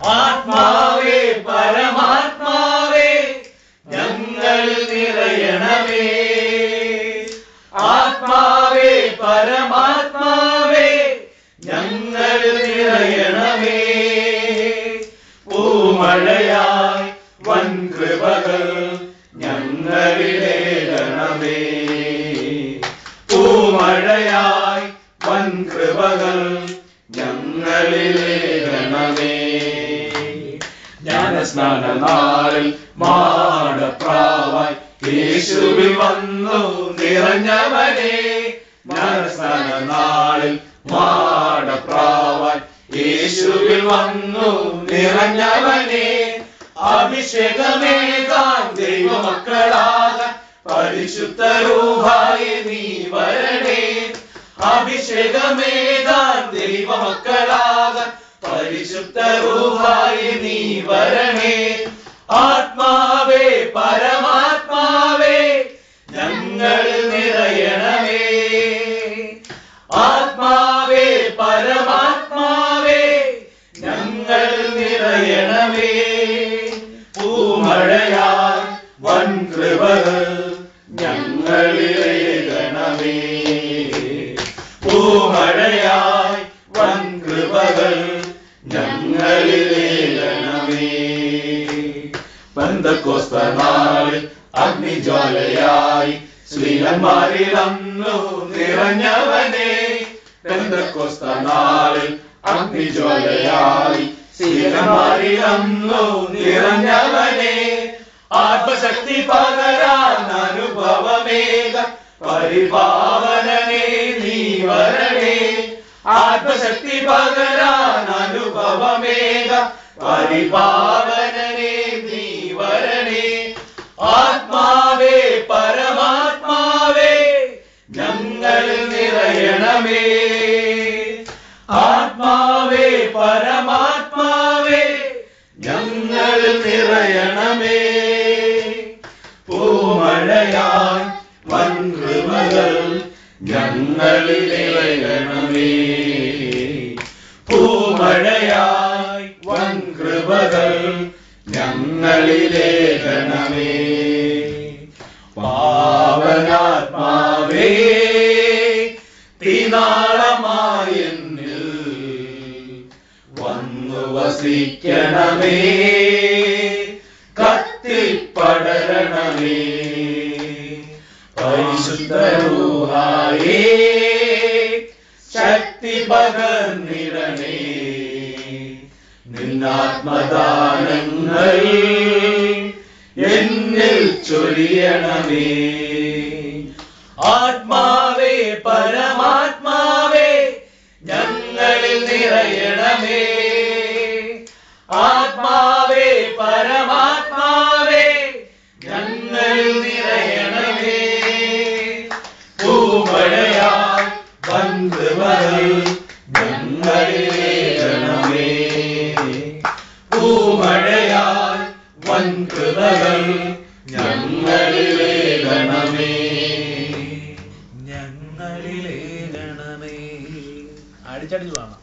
ആത്മാവേ പരമാത്മാവേ ഞങ്ങളിൽ നിറയണമേ. ആത്മാവേ പരമാത്മാവേ ഞങ്ങളിൽ നിറയണമേ. പൂമഴയായി വൻകൃപകൾ ഞങ്ങളിലേകണമേ. പൂമഴയായി വൻകൃപകൾ ഞങ്ങളിലേകണമേ. ജ്ഞാനസ്നാനനാളിൽ മാടപ്രാവായി യേശുവിൽ വന്നു നിറഞ്ഞവനെ. ജ്ഞാനസ്നാനനാളിൽ മാടപ്രാവായി യേശുവിൽ വന്നു നിറഞ്ഞവനെ. അഭിഷേകമേകാൻ ദൈവമക്കളാകാൻ പരിശുദ്ധ രൂഹായി നീ വരണേ. അഭിഷേകമേകാൻ ദൈവമക്കളാകാൻ പരിശുദ്ധ രൂഹായി നീ വരണേ. ആത്മാവേ പരമാത്മാവേ ഞങ്ങളിൽ നിറയണമേ. ആത്മാവേ പരമാത്മാവേ ഞങ്ങളിൽ നിറയണമേ. പൂമഴയാൽ വൻകൃപകൾ ഞങ്ങളിലേകണമേ. പൂമഴയായി വൻകൃപകൾ ഞങ്ങളിലേകണമേ. പെന്തക്കോസ്തനാളിൽ അഗ്നിജ്വാലയായി ശ്രീലന്മാരിൽ അന്നു നിറഞ്ഞവനെ. പെന്തക്കോസ്തനാളിൽ അഗ്നിജ്വാലയായി ശ്രീലന്മാരിൽ അന്നു നിറഞ്ഞവനെ. ആത്മശക്തി പകരാൻ അനുഭവമേക പരിപാവനനേ നീ വരണേ. ആത്മശക്തി പകരാൻ അനുഭവമേക പരിപാവനനേ നീ വരണേ. ആത്മാവേ പരമാത്മാവേ ഞങ്ങളിൽ നിറയണമേ. ആത്മാവേ പരമാത്മാവേ ഞങ്ങളിൽ നിറയണമേ. പൂമഴയായി വൻകൃപകൾ ഞങ്ങളിലേകണമേ. പൂമഴയായി വൻകൃപകൾ ഞങ്ങളിലേകണമേ. പാവനാത്മാവേ തീനാളമായി എന്നിൽ വന്നു വസിക്കണമേ. കത്തിപ്പടരണമേ. പരിശുദ്ധ രൂഹായേ ശക്തി പകർന്നിടണേ. നിന്നാത്മദാനങ്ങൾ എന്നിൽ ചൊരിയണമേ. ആത്മാവേ പരമാത്മാവേ ഞങ്ങളിൽ നിറയണമേ. ആത്മാവേ പരമാത്മാവേ ഞങ്ങളിൽ നിറയണമേ. പൂമഴയാൽ വൻകൃപകൾ ഞങ്ങളിലേകണമേ. പൂമഴയാൽ വൻകൃപകൾ ഞങ്ങളിലേകണമേ. ഞങ്ങളിലേകണമേ. അടിച്ചടിച്ച് വേണം.